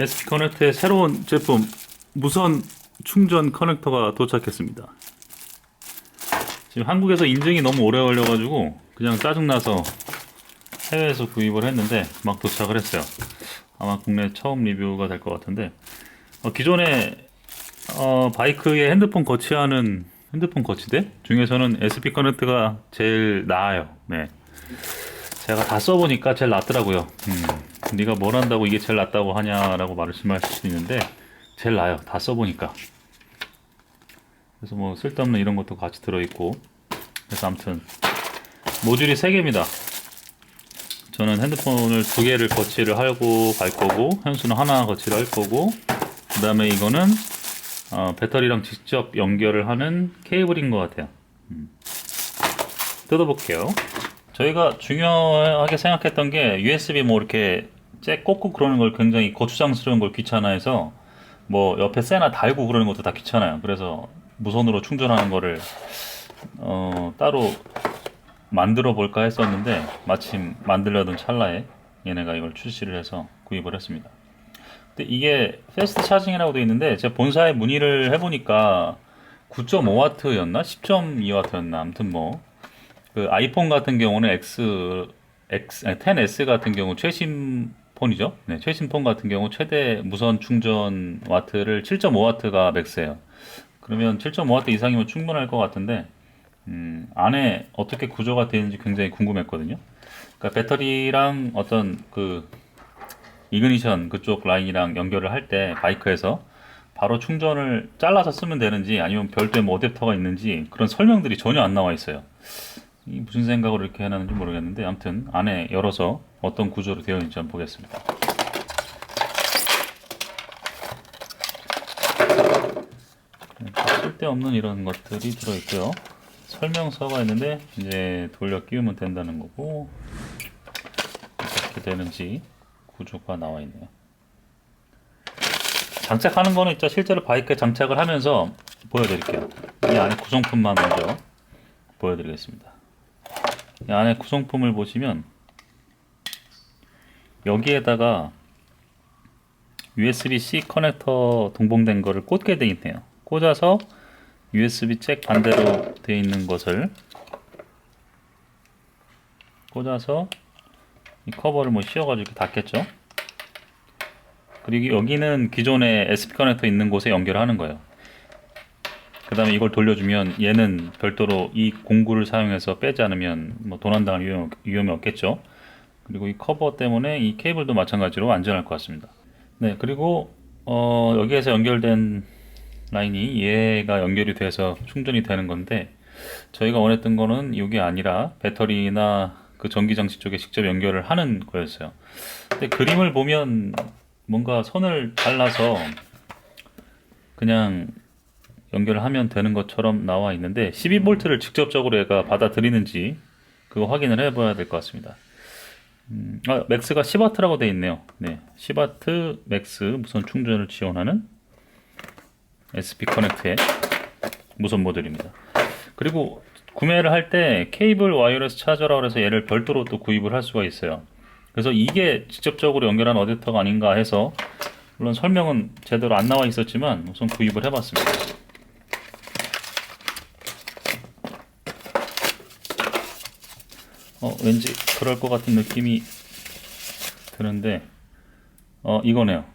SP 커넥터의 새로운 제품 무선 충전 커넥터가 도착했습니다. 지금 한국에서 인증이 너무 오래 걸려가지고 그냥 짜증나서 해외에서 구입을 했는데 막 도착을 했어요. 아마 국내 처음 리뷰가 될 것 같은데 기존에 바이크에 핸드폰 거치하는 핸드폰 거치대 중에서는 SP 커넥터가 제일 나아요. 네, 제가 다 써보니까 제일 낫더라고요. 네가 뭘 한다고 이게 제일 낫다고 하냐라고 말씀하실 수 있는데 제일 나아요. 다 써보니까. 그래서 뭐 쓸데없는 이런 것도 같이 들어있고, 그래서 아무튼 모듈이 3개입니다. 저는 핸드폰을 2개를 거치를 하고 갈 거고, 현수는 하나 거치를 할 거고, 그 다음에 이거는 배터리랑 직접 연결을 하는 케이블인 것 같아요. 뜯어볼게요. 저희가 중요하게 생각했던 게 USB 뭐 이렇게 잭 꽂고 그러는 걸 굉장히 거추장스러운 걸 귀찮아해서 뭐 옆에 쇠나 달고 그러는 것도 다 귀찮아요. 그래서 무선으로 충전하는 거를 따로 만들어 볼까 했었는데 마침 만들려던 찰나에 얘네가 이걸 출시를 해서 구입을 했습니다. 근데 이게 패스트 차징이라고 되어 있는데 제가 본사에 문의를 해보니까 9.5W였나 10.2W였나 아무튼 뭐 그 아이폰 같은 경우는 아니, 10S 같은 경우 최신 폰이죠. 네, 최신 폰 같은 경우 최대 무선 충전 와트를 7.5W가 맥스예요. 그러면 7.5W 이상이면 충분할 것 같은데 안에 어떻게 구조가 되는지 굉장히 궁금했거든요. 그러니까 배터리랑 어떤 그 이그니션 그쪽 라인이랑 연결을 할 때 바이크에서 바로 충전을 잘라서 쓰면 되는지 아니면 별도의 뭐 어댑터가 있는지 그런 설명들이 전혀 안 나와 있어요. 이 무슨 생각으로 이렇게 해놨는지 모르겠는데 아무튼 안에 열어서 어떤 구조로 되어 있는지 한번 보겠습니다. 쓸데없는 이런 것들이 들어있고요. 설명서가 있는데 이제 돌려 끼우면 된다는 거고 어떻게 되는지 구조가 나와 있네요. 장착하는 거는 진짜 실제로 바이크에 장착을 하면서 보여드릴게요. 이 안에 구성품만 먼저 보여드리겠습니다. 이 안에 구성품을 보시면 여기에다가 USB-C 커넥터 동봉된 거를 꽂게 되어 있네요. 꽂아서 USB 잭 반대로 되어 있는 것을 꽂아서 이 커버를 뭐 씌워가지고 이렇게 닫겠죠. 그리고 여기는 기존에 SP 커넥터 있는 곳에 연결하는 거예요. 그 다음에 이걸 돌려주면 얘는 별도로 이 공구를 사용해서 빼지 않으면 뭐 도난당할 위험이 없겠죠. 그리고 이 커버 때문에 이 케이블도 마찬가지로 안전할 것 같습니다. 네, 그리고 여기에서 연결된 라인이 얘가 연결이 돼서 충전이 되는 건데 저희가 원했던 거는 이게 아니라 배터리나 그 전기장치 쪽에 직접 연결을 하는 거였어요. 근데 그림을 보면 뭔가 선을 잘라서 그냥 연결을 하면 되는 것처럼 나와 있는데 12V를 직접적으로 얘가 받아들이는지 그거 확인을 해봐야 될 것 같습니다. 맥스가 10W라고 되어 있네요. 네, 10W 맥스 무선 충전을 지원하는 SP 커넥트의 무선 모듈입니다. 그리고 구매를 할 때 케이블 와이어레스 차저라고 해서 얘를 별도로 또 구입을 할 수가 있어요. 그래서 이게 직접적으로 연결한 어댑터가 아닌가 해서 물론 설명은 제대로 안 나와 있었지만 우선 구입을 해봤습니다. 왠지 그럴 것 같은 느낌이 드는데 이거네요.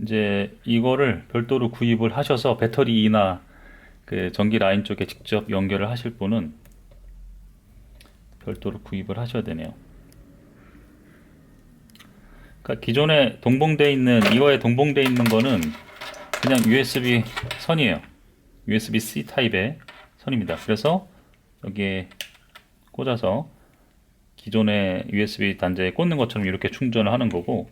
이제 이거를 별도로 구입을 하셔서 배터리나 그 전기 라인 쪽에 직접 연결을 하실 분은 별도로 구입을 하셔야 되네요. 그러니까 기존에 동봉되어 있는 이거에 동봉되어 있는 거는 그냥 USB 선이에요. USB-C 타입의 선입니다. 그래서 여기에 꽂아서 기존의 USB 단자에 꽂는 것처럼 이렇게 충전을 하는 거고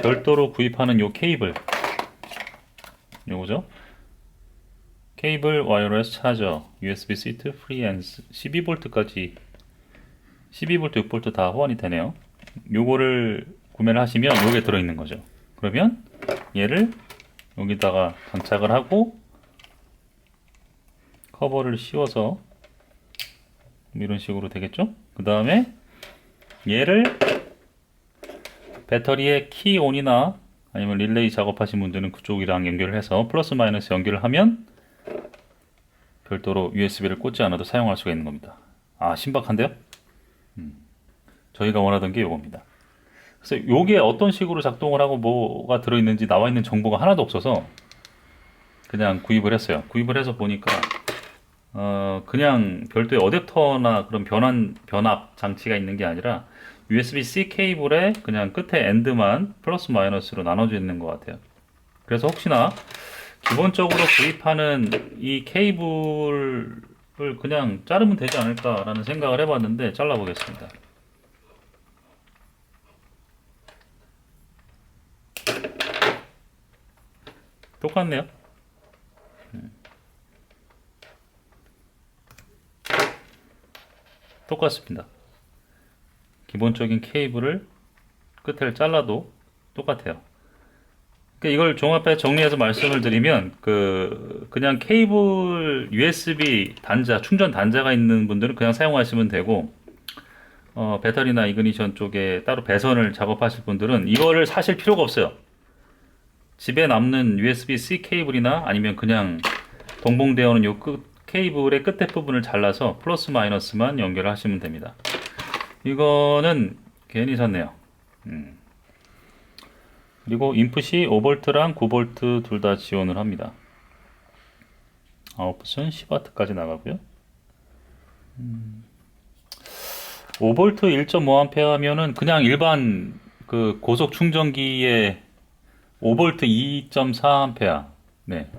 별도로 구입하는 요 케이블 요거죠. 케이블 와이어레스 차저 USB-C to free and 12V까지 12V, 6V 다 호환이 되네요. 요거를 구매를 하시면 요게 들어있는 거죠. 그러면 얘를 여기다가 장착을 하고 커버를 씌워서 이런 식으로 되겠죠. 그 다음에 얘를 배터리에 키온이나 아니면 릴레이 작업하신 분들은 그쪽이랑 연결을 해서 플러스 마이너스 연결을 하면 별도로 USB를 꽂지 않아도 사용할 수가 있는 겁니다. 아, 신박한데요? 저희가 원하던 게 이겁니다. 그래서 요게 어떤 식으로 작동을 하고 뭐가 들어있는지 나와 있는 정보가 하나도 없어서 그냥 구입을 했어요. 구입을 해서 보니까 그냥 별도의 어댑터나 그런 변압 장치가 있는 게 아니라 USB-C 케이블에 그냥 끝에 엔드만 플러스 마이너스로 나눠져 있는 것 같아요. 그래서 혹시나 기본적으로 구입하는 이 케이블을 그냥 자르면 되지 않을까라는 생각을 해봤는데 잘라보겠습니다. 똑같네요. 똑같습니다. 기본적인 케이블을 끝을 잘라도 똑같아요. 그러니까 이걸 종합해 정리해서 말씀을 드리면 그냥 케이블 USB 단자 충전 단자가 있는 분들은 그냥 사용하시면 되고 배터리나 이그니션 쪽에 따로 배선을 작업하실 분들은 이거를 사실 필요가 없어요. 집에 남는 USB-C 케이블이나 아니면 그냥 동봉되어 오는 요 케이블의 끝에 부분을 잘라서 플러스 마이너스만 연결하시면 됩니다. 이거는 괜히 샀네요. 그리고 인풋이 5V랑 9V 둘 다 지원을 합니다. 아웃풋은 10W까지 나가고요. 5V 1.5A 하면은 그냥 일반 그 고속 충전기의 5V 2.4A. 네.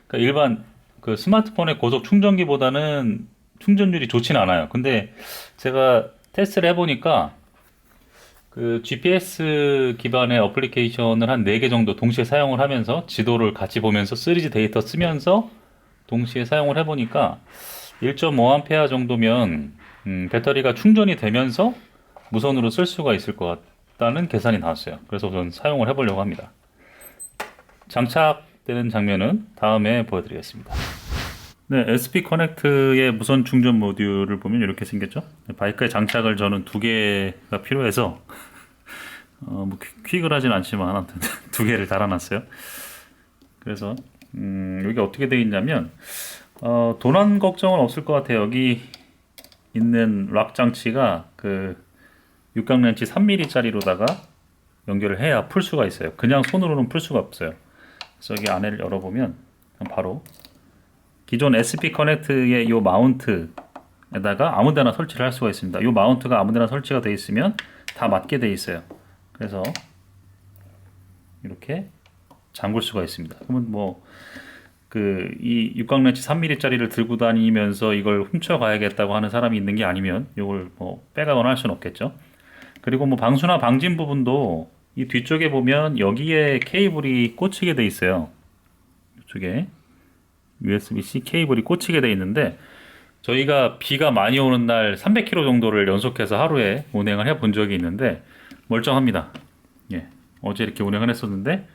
그러니까 일반 그 스마트폰의 고속 충전기보다는 충전율이 좋진 않아요. 근데 제가 테스트를 해보니까 그 GPS 기반의 어플리케이션을 한 4개 정도 동시에 사용을 하면서 지도를 같이 보면서 3G 데이터 쓰면서 동시에 사용을 해보니까 1.5A 정도면 배터리가 충전이 되면서 무선으로 쓸 수가 있을 것 같다는 계산이 나왔어요. 그래서 우선 사용을 해보려고 합니다. 장착되는 장면은 다음에 보여드리겠습니다. 네, SP 커넥트의 무선 충전 모듈을 보면 이렇게 생겼죠. 바이크에 장착을 저는 2개가 필요해서 뭐 퀵을 하진 않지만 아무튼 2개를 달아놨어요. 그래서 여기 어떻게 되어 있냐면 도난 걱정은 없을 것 같아요. 여기 있는 락 장치가 그 육각 렌치 3mm짜리로다가 연결을 해야 풀 수가 있어요. 그냥 손으로는 풀 수가 없어요. 그래서 여기 안에를 열어보면 바로 기존 SP 커넥트의 이 마운트에다가 아무데나 설치를 할 수가 있습니다. 이 마운트가 아무데나 설치가 되어 있으면 다 맞게 되어 있어요. 그래서 이렇게 잠글 수가 있습니다. 그러면 뭐 이 육각 렌치 3mm짜리를 들고 다니면서 이걸 훔쳐 가야겠다고 하는 사람이 있는 게 아니면 이걸 뭐 빼가거나 할 수는 없겠죠. 그리고 뭐 방수나 방진 부분도 이 뒤쪽에 보면 여기에 케이블이 꽂히게 돼 있어요. 이쪽에 USB-C 케이블이 꽂히게 돼 있는데 저희가 비가 많이 오는 날 300km 정도를 연속해서 하루에 운행을 해 본 적이 있는데 멀쩡합니다. 예, 어제 이렇게 운행을 했었는데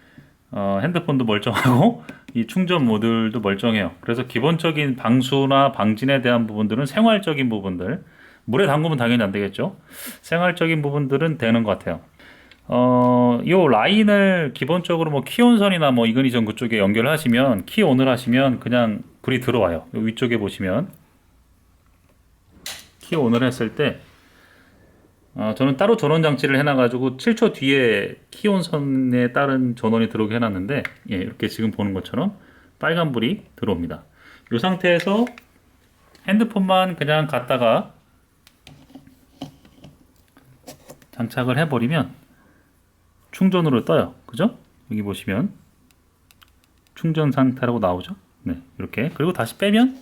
핸드폰도 멀쩡하고 이 충전 모듈도 멀쩡해요. 그래서 기본적인 방수나 방진에 대한 부분들은 생활적인 부분들, 물에 담그면 당연히 안 되겠죠. 생활적인 부분들은 되는 것 같아요. 요 라인을 기본적으로 뭐 키온선이나 뭐 이그니션 그쪽에 연결하시면 키온을 하시면 그냥 불이 들어와요. 요 위쪽에 보시면 키온을 했을 때 저는 따로 전원 장치를 해놔가지고 7초 뒤에 키온선에 따른 전원이 들어오게 해놨는데 예, 이렇게 지금 보는 것처럼 빨간 불이 들어옵니다. 이 상태에서 핸드폰만 그냥 갖다가 장착을 해버리면 충전으로 떠요. 그죠? 여기 보시면 충전 상태라고 나오죠? 네, 이렇게. 그리고 다시 빼면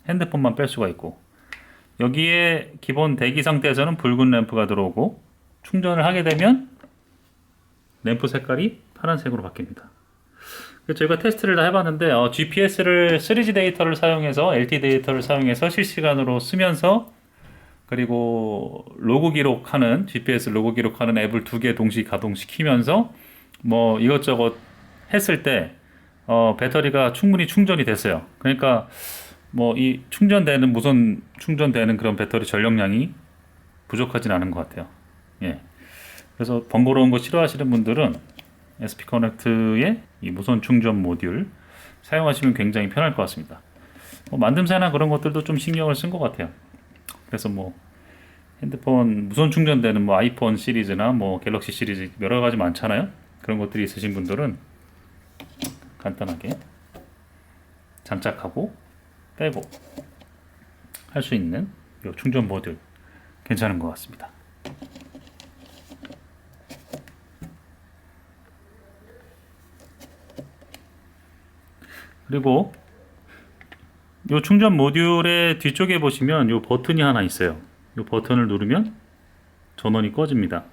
핸드폰만 뺄 수가 있고 여기에 기본 대기 상태에서는 붉은 램프가 들어오고 충전을 하게 되면 램프 색깔이 파란색으로 바뀝니다. 저희가 테스트를 다 해봤는데 GPS를 3G 데이터를 사용해서 LTE 데이터를 사용해서 실시간으로 쓰면서 그리고 로그 기록하는 GPS 로그 기록하는 앱을 2개 동시 가동시키면서 뭐 이것저것 했을 때 배터리가 충분히 충전이 됐어요. 그러니까 뭐 이 충전되는 무선 충전되는 그런 배터리 전력량이 부족하진 않은 것 같아요. 예. 그래서 번거로운 거 싫어하시는 분들은 SP 커넥트의 이 무선 충전 모듈 사용하시면 굉장히 편할 것 같습니다. 만듦새나 그런 것들도 좀 신경을 쓴 것 같아요. 그래서 뭐 핸드폰 무선 충전되는 뭐 아이폰 시리즈나 뭐 갤럭시 시리즈 여러 가지 많잖아요. 그런 것들이 있으신 분들은 간단하게 장착하고 빼고 할 수 있는 이 충전 모듈 괜찮은 것 같습니다. 그리고 이 충전 모듈의 뒤쪽에 보시면 이 버튼이 하나 있어요. 이 버튼을 누르면 전원이 꺼집니다.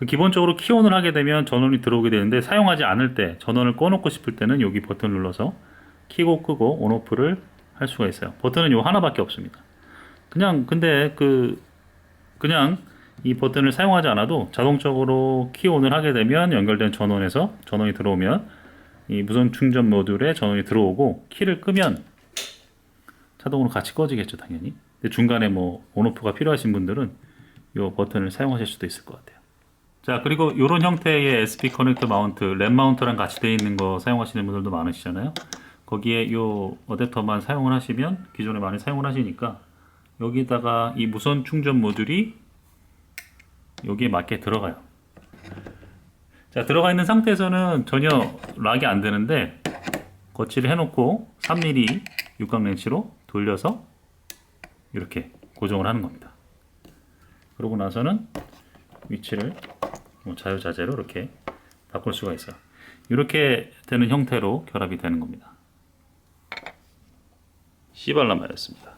기본적으로 키온을 하게 되면 전원이 들어오게 되는데, 사용하지 않을 때 전원을 꺼놓고 싶을 때는 여기 버튼을 눌러서 키고 끄고 온오프를 할 수가 있어요. 버튼은 요 하나밖에 없습니다. 근데 그냥 이 버튼을 사용하지 않아도 자동적으로 키온을 하게 되면 연결된 전원에서 전원이 들어오면 이 무선 충전 모듈에 전원이 들어오고, 키를 끄면 자동으로 같이 꺼지겠죠, 당연히. 근데 중간에 뭐 온오프가 필요하신 분들은 이 버튼을 사용하실 수도 있을 것 같아요. 자, 그리고 이런 형태의 SP 커넥터 마운트, 램 마운트랑 같이 되어 있는 거 사용하시는 분들도 많으시잖아요. 거기에 이 어댑터만 사용을 하시면, 기존에 많이 사용을 하시니까 여기다가 이 무선 충전 모듈이 여기에 맞게 들어가요. 자, 들어가 있는 상태에서는 전혀 락이 안 되는데, 거치를 해놓고 3mm 육각 렌치로 돌려서 이렇게 고정을 하는 겁니다. 그러고 나서는 위치를 자유자재로 이렇게 바꿀 수가 있어요. 이렇게 되는 형태로 결합이 되는 겁니다. 씨발람마였습니다.